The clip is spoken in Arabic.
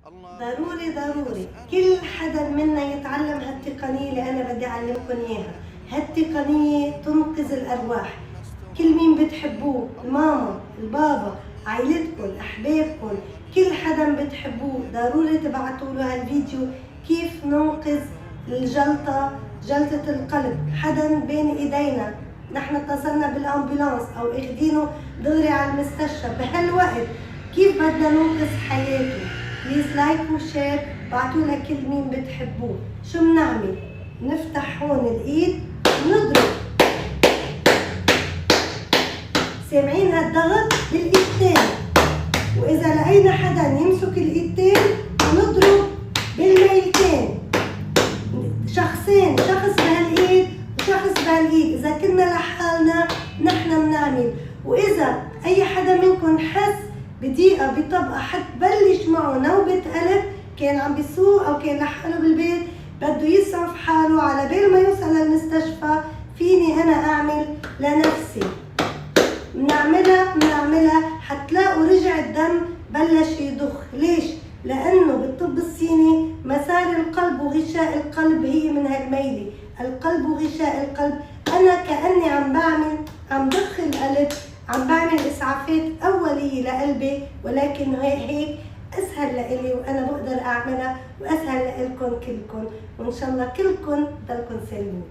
ضروري ضروري كل حدا منا يتعلم هالتقنية اللي أنا بدي أعلمكم إياها. هالتقنية تنقذ الأرواح. كل مين بتحبوه، الماما، البابا، عائلتكم، أحبابكم، كل حدا بتحبوه ضروري تبعتوا له هالفيديو كيف ننقذ جلطة القلب. حدا بين إيدينا نحن اتصلنا بالأمبولانس أو اخدينه دغري على المستشفى بهالوقت، كيف بدنا ننقذ حياته؟ بليز لايك وشير، بعتوا لنا كل مين بتحبوه. شو بنعمل؟ نفتح هون الإيد ونضرب. سامعين هالضغط بالإيدتين، وإذا لقينا حدا يمسك الإيدتين نضرب بالميلتين. شخصين، شخص بهالإيد وشخص بهالإيد. إذا كنا لحالنا نحن بنعمل، وإذا أي حدا منكم حس بدقيقة بطبقة حتبلش معه نوبة قلب، كان عم بيسوق أو كان لحاله بالبيت بده يسعف حاله على بال ما يوصل للمستشفى، فيني أنا أعمل لنفسي. بنعملها حتلاقوا رجع الدم بلش يضخ. ليش؟ لأنه بالطب الصيني مسار القلب وغشاء القلب هي من هالميلة. القلب وغشاء القلب، أنا كأني عم ضخ القلب، عم بعمل إسعافات أولية لقلبي، ولكن هيك أسهل لإلي وأنا بقدر أعملها، وأسهل لإلكم كلكم، وإن شاء الله كلكم ضلكم سالمين.